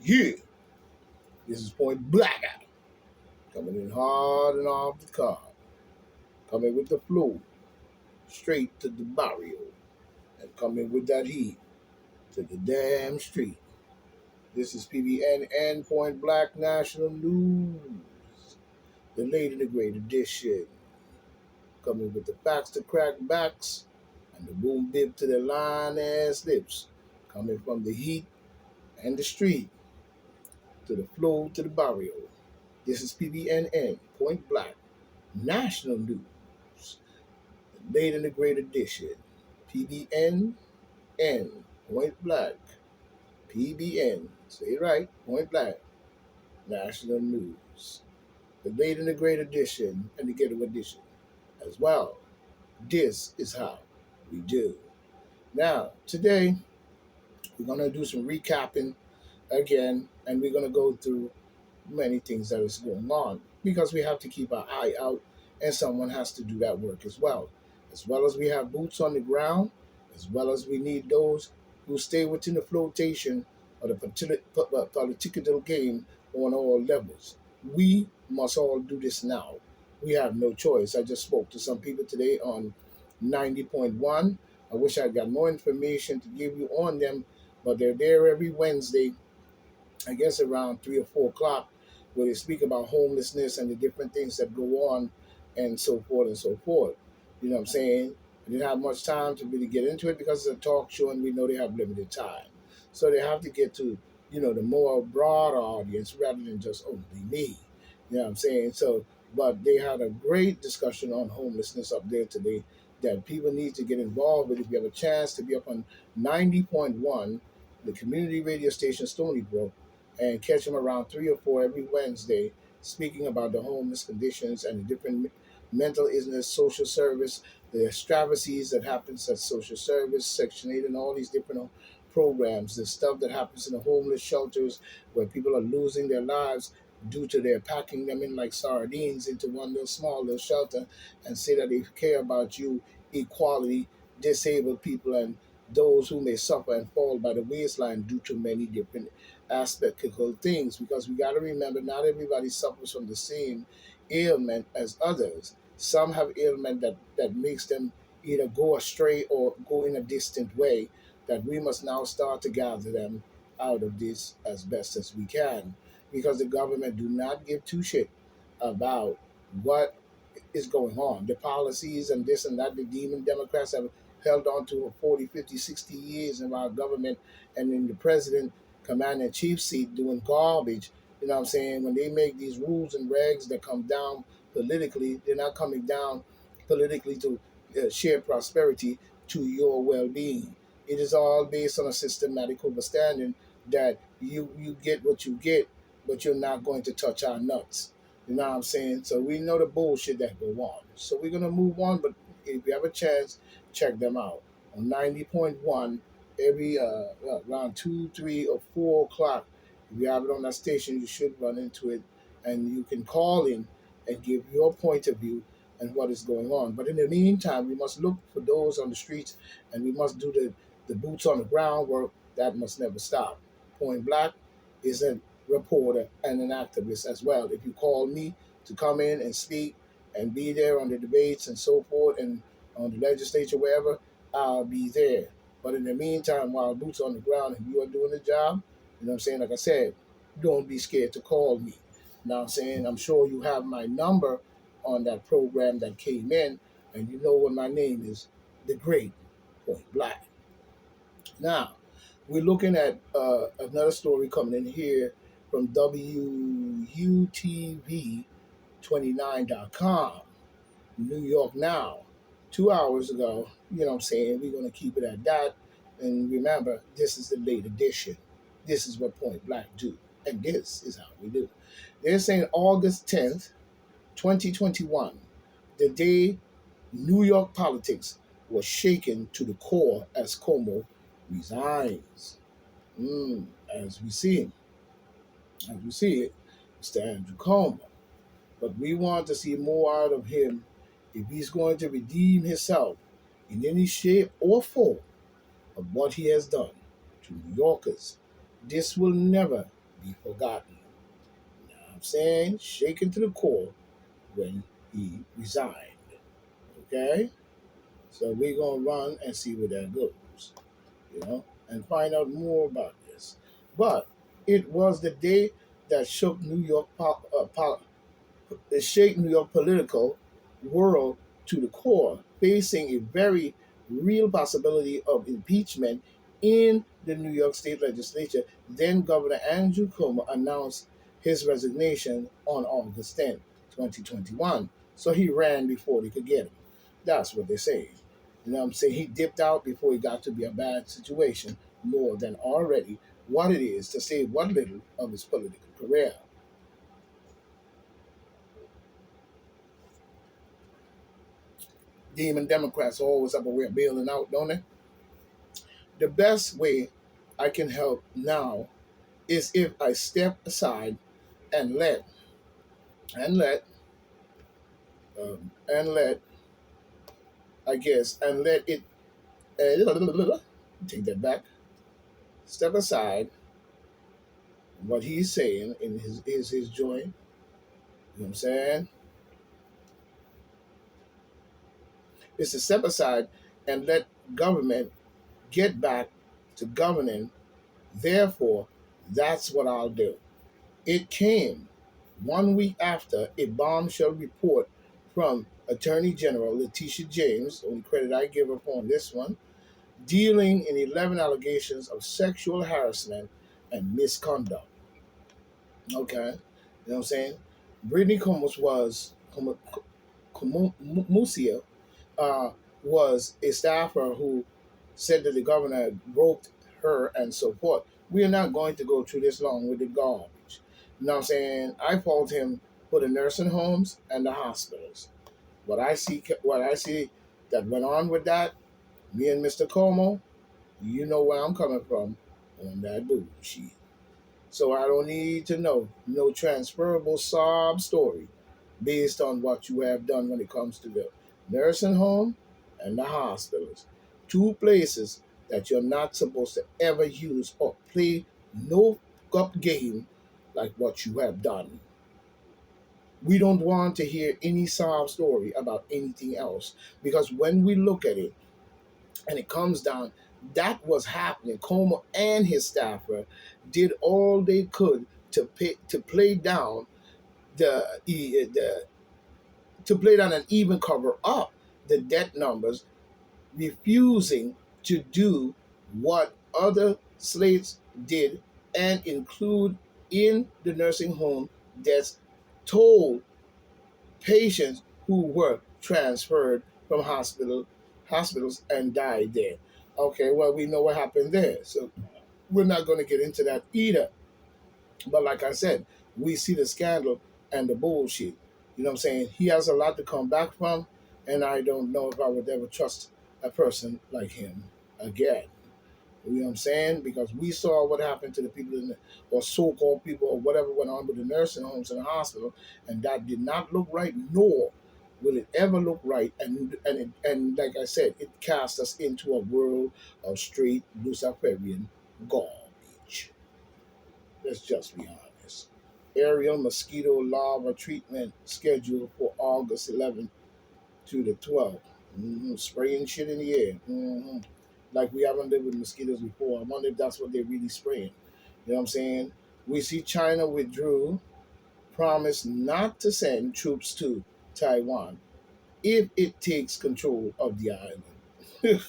Yeah, this is Point Black out. Coming in hard and off the card. Coming with the flow. Straight to the barrio. And coming with that heat to the damn street. This is PBNN Point Black National News. The late and the great edition. Coming with the facts to crack backs and the boom bip to the line ass lips. Coming from the heat and the street to the flow to the barrio. This is PBNN Point Black National News. The late and the great edition. PBNN Point Black. PBN. Say it right. Point Black National News. The late and the great edition and the ghetto edition as well. This is how we do. Now, today we're going to do some recapping again, and we're going to go through many things that is going on because we have to keep our eye out, and someone has to do that work as well as we have boots on the ground, as well as we need those who stay within the flotation of the political game on all levels. We must all do this now. We have no choice. I just spoke to some people today on 90.1. I wish I got more information to give you on them, but they're there every Wednesday, I guess around 3 or 4 o'clock, where they speak about homelessness and the different things that go on and so forth and so forth. You know what I'm saying? I didn't have much time to really get into it because it's a talk show and we know they have limited time. So they have to get to, the more broader audience rather than just only me. You know what I'm saying? So, but they had a great discussion on homelessness up there today that people need to get involved with. If you have a chance to be up on 90.1, the community radio station Stony Brook, and catch them around 3 or 4 every Wednesday, speaking about the homeless conditions and the different mental illness, social service, the extravagancies that happens at social service, Section 8, and all these different programs, the stuff that happens in the homeless shelters where people are losing their lives due to their packing them in like sardines into one little small little shelter and say that they care about you, equality, disabled people, and those who may suffer and fall by the waistline due to many different aspectical things, because we got to remember not everybody suffers from the same ailment as others. Some have ailment that makes them either go astray or go in a distant way, that we must now start to gather them out of this as best as we can, because the government do not give two shit about what is going on. The policies and this and that, the demon Democrats have held on to for 40, 50, 60 years in our government and in the president command and chief seat doing garbage. You know what I'm saying? When they make these rules and regs that come down politically, they're not coming down politically to share prosperity to your well-being. It is all based on a systematic understanding that you get what you get, but you're not going to touch our nuts. You know what I'm saying? So we know the bullshit that go on. So we're gonna move on, but if you have a chance, check them out on 90.1 every around 2, 3, or 4 o'clock. If you have it on that station, you should run into it, and you can call in and give your point of view and what is going on. But in the meantime, we must look for those on the streets, and we must do the boots on the ground work. That must never stop. Point Black is a reporter and an activist as well. If you call me to come in and speak and be there on the debates and so forth and on the legislature, wherever, I'll be there. But in the meantime, while boots on the ground and you are doing the job, you know what I'm saying? Like I said, don't be scared to call me. You know what I'm saying? I'm sure you have my number on that program that came in, and you know what my name is, the Great Point Black. Now, we're looking at another story coming in here from WUTV29.com, New York Now. 2 hours ago, you know what I'm saying? We're going to keep it at that. And remember, this is the late edition. This is what Point Black do. And this is how we do. They're saying August 10th, 2021, the day New York politics was shaken to the core as Cuomo resigns. As we see, it, Mr. Andrew Cuomo. But we want to see more out of him if he's going to redeem himself in any shape or form of what he has done to New Yorkers. This will never be forgotten. You know what I'm saying? Shaken to the core when he resigned. Okay? So we're going to run and see where that goes, and find out more about this. But it was the day that shook it shaped New York political world to the core, facing a very real possibility of impeachment in the New York State Legislature. Then Governor Andrew Cuomo announced his resignation on August 10th, 2021. So he ran before they could get him. That's what they say. You know what I'm saying? He dipped out before it got to be a bad situation, more than already what it is to save what little of his political career. Demon Democrats always have a way of bailing out, don't they? The best way I can help now is if I step aside and and let, and let, I guess, and let it, take that back, step aside what he's saying in his joint, you know what I'm saying? Is to step aside and let government get back to governing. Therefore, that's what I'll do. It came 1 week after a bombshell report from Attorney General Letitia James, only credit I give her on this one, dealing in 11 allegations of sexual harassment and misconduct. Okay, you know what I'm saying? Brittany Musia was a staffer who said that the governor groped her and so forth. We are not going to go through this long with the garbage. You know what I'm saying? I fault him for the nursing homes and the hospitals. What I see that went on with that, me and Mr. Como, you know where I'm coming from on that bullshit. So I don't need to know no transferable sob story based on what you have done when it comes to the nursing home and the hospitals. Two places that you're not supposed to ever use or play no up game like what you have done. We don't want to hear any sob story about anything else because when we look at it and it comes down, that was happening. Como and his staffer did all they could to play down the to play down and even cover up the debt numbers, refusing to do what other slates did and include in the nursing home deaths told patients who were transferred from hospitals and died there. Okay, well, we know what happened there, so we're not going to get into that either. But like I said, we see the scandal and the bullshit. You know what I'm saying? He has a lot to come back from, and I don't know if I would ever trust a person like him again. You know what I'm saying? Because we saw what happened to the people or so-called people or whatever went on with the nursing homes and the hospital, and that did not look right, nor will it ever look right. And like I said, it cast us into a world of straight Luciferian garbage. Let's just be honest. Aerial mosquito larva treatment scheduled for August 11th to the 12th. Spraying shit in the air. Like we haven't lived with mosquitoes before. I wonder if that's what they're really spraying. You know what I'm saying? We see China withdrew, promised not to send troops to Taiwan if it takes control of the island.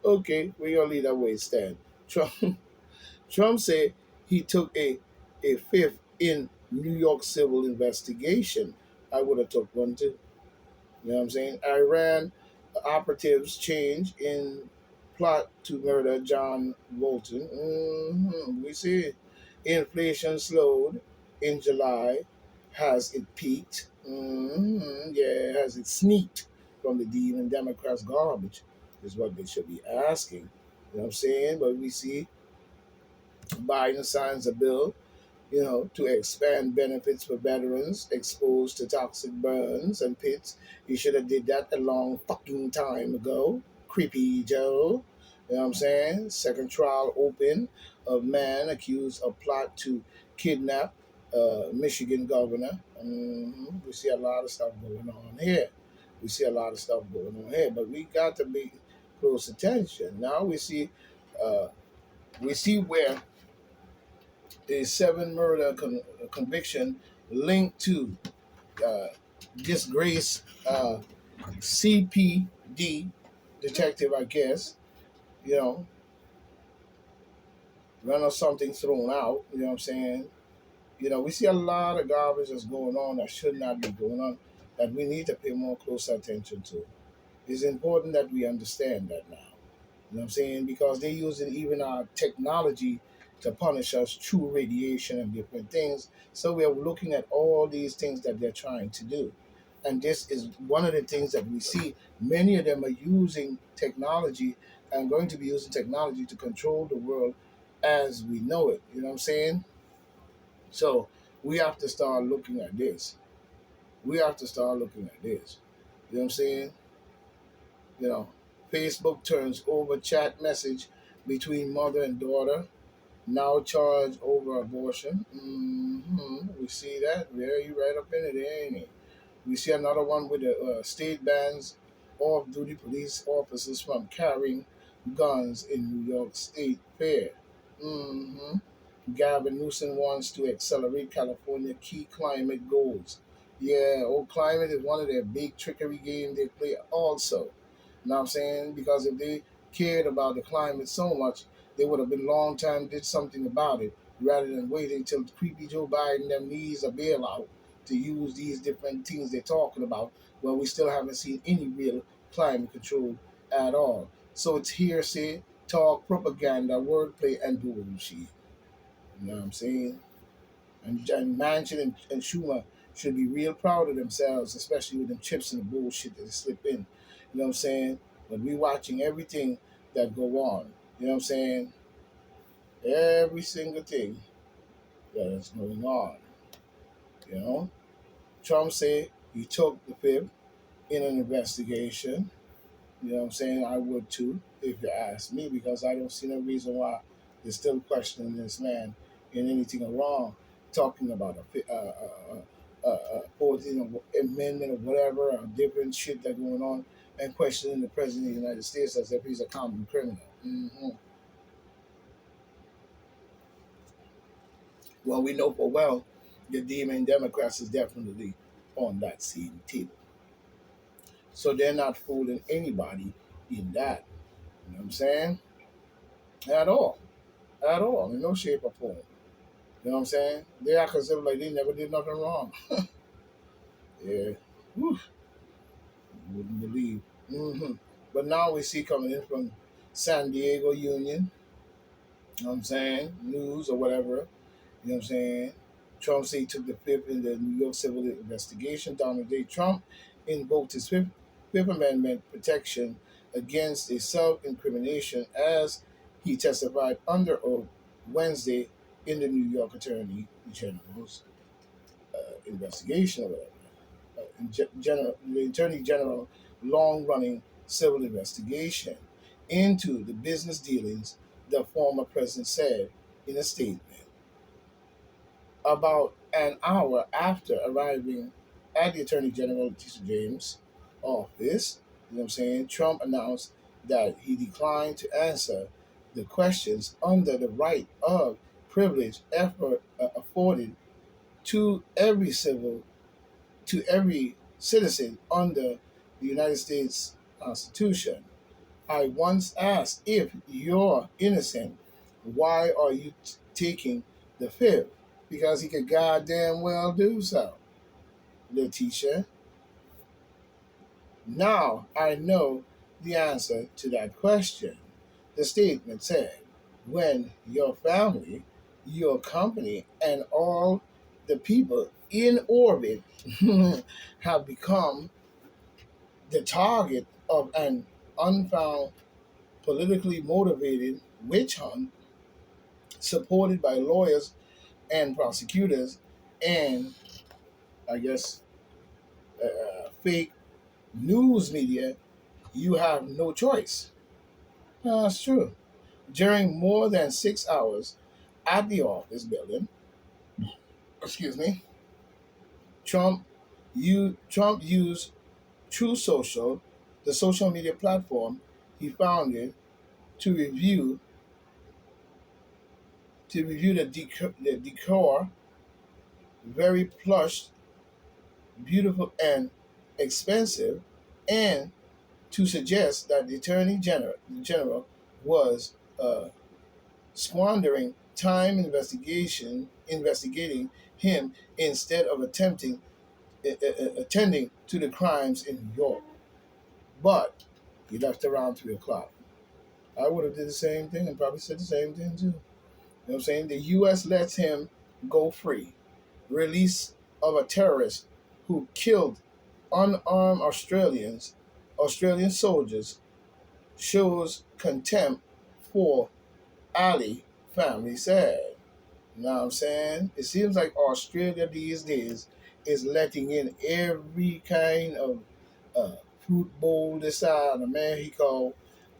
Okay, we're going to leave that way it stand. Trump, Trump said he took a fifth in New York civil investigation. I would have took one too. You know what I'm saying? Iran operatives change in plot to murder John Bolton. We see inflation slowed in July. Has it peaked? Yeah, has it sneaked from the demon Democrats' garbage? Is what they should be asking. You know what I'm saying? But we see Biden signs a bill, to expand benefits for veterans exposed to toxic burns and pits. He should have did that a long fucking time ago. Creepy Joe. You know what I'm saying? Second trial open of man accused of plot to kidnap Michigan governor. We see a lot of stuff going on here. We see a lot of stuff going on here, but we got to be close attention. Now we see where a seven murder conviction linked to uh, disgrace CPD detective, I guess, you know, run or something thrown out, you know what I'm saying? We see a lot of garbage that's going on that should not be going on that we need to pay more close attention to. It's important that we understand that now. You know what I'm saying? Because they're using even our technology to punish us through radiation and different things. So we're looking at all these things that they're trying to do. And this is one of the things that we see. Many of them are using technology and going to be using technology to control the world as we know it. You know what I'm saying? So we have to start looking at this. We have to start looking at this. You know what I'm saying? You know, Facebook turns over chat message between mother and daughter. Now charge over abortion. We see that. Yeah, you right up in it, ain't it? We see another one with the state bans off-duty police officers from carrying guns in New York State Fair. hmm Gavin Newsom wants to accelerate California key climate goals. Yeah, climate is one of their big trickery games they play also. You know what I'm saying? Because if they cared about the climate so much, they would have been long time did something about it rather than waiting till creepy Joe Biden them needs a bailout to use these different things they're talking about. Well, we still haven't seen any real climate control at all. So it's hearsay, talk, propaganda, wordplay, and bullshit. You know what I'm saying? And Manchin and Schumer should be real proud of themselves, especially with them chips and the bullshit that they slip in. You know what I'm saying? But we watching everything that go on. You know what I'm saying? Every single thing that is going on. You know? Trump said he took the fifth in an investigation. You know what I'm saying? I would too, if you ask me, because I don't see no reason why they're still questioning this man in anything wrong, talking about a 14th Amendment or whatever, or different shit that's going on, and questioning the President of the United States as if he's a common criminal. Well, we know for well the demon Democrats is definitely on that same table. So they're not fooling anybody in that. You know what I'm saying? At all. At all, in no shape or form. You know what I'm saying? They act as if like they never did nothing wrong. Yeah. Whew. You wouldn't believe. But now we see coming in from San Diego Union, you know what I'm saying? News or whatever. You know what I'm saying? Trump said he took the fifth in the New York civil investigation. Donald J. Trump invoked his Fifth Amendment protection against a self incrimination as he testified under oath Wednesday in the New York Attorney General's investigation or whatever. The Attorney General long running civil investigation into the business dealings, the former president said in a statement. About an hour after arriving at the Attorney General Letitia James' office, you know what I'm saying, Trump announced that he declined to answer the questions under the right of privilege effort afforded to every citizen under the United States Constitution. I once asked, if you're innocent, why are you taking the fifth? Because he could goddamn well do so, Letitia. Now I know the answer to that question. The statement said, when your family, your company, and all the people in orbit have become the target of an unfound, politically motivated witch hunt supported by lawyers and prosecutors and, I guess, fake news media, you have no choice. That's true. During more than 6 hours at the office building, excuse me, Trump used True Social, the social media platform he founded, to review the decor, very plush, beautiful, and expensive, and to suggest that the General was squandering time investigating him instead of attending to the crimes in New York. But he left around 3 o'clock. I would have did the same thing and probably said the same thing too. You know what I'm saying? The U.S. lets him go free. Release of a terrorist who killed unarmed Australian soldiers, shows contempt for Ali family said. You know what I'm saying? It seems like Australia these days is letting in every kind of uh, fruit bowl this side of Mexico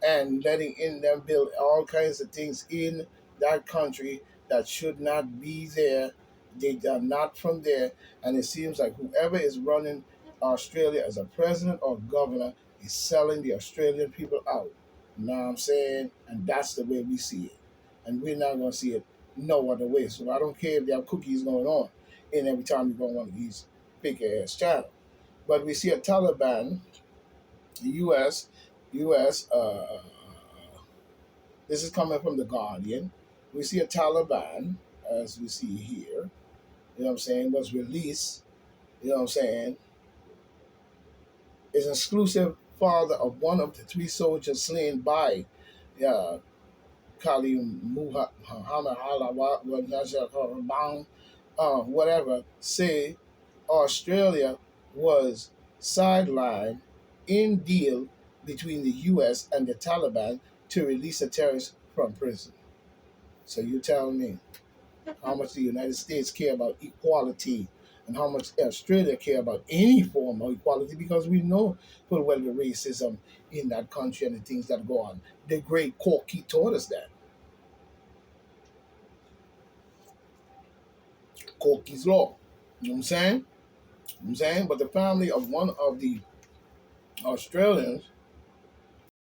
and letting in them build all kinds of things in that country that should not be there. They are not from there. And it seems like whoever is running Australia as a president or governor is selling the Australian people out. You know what I'm saying? And that's the way we see it. And we're not going to see it no other way. So I don't care if there are cookies going on in every time you go on one of these big ass channels. But we see a Taliban, the U.S. This is coming from the Guardian. We see a Taliban, as we see here. You know what I'm saying? Was released. You know what I'm saying? Is an exclusive father of one of the three soldiers slain by uh, Kali Muhammad whatever, say Australia was sidelined in deal between the U.S. and the Taliban to release a terrorist from prison. So you tell me how much the United States care about equality and how much Australia care about any form of equality because we know full well the racism in that country and the things that go on. The great Corky taught us that. Corky's law. You know what I'm saying? You know what I'm saying? But the family of one of the Australians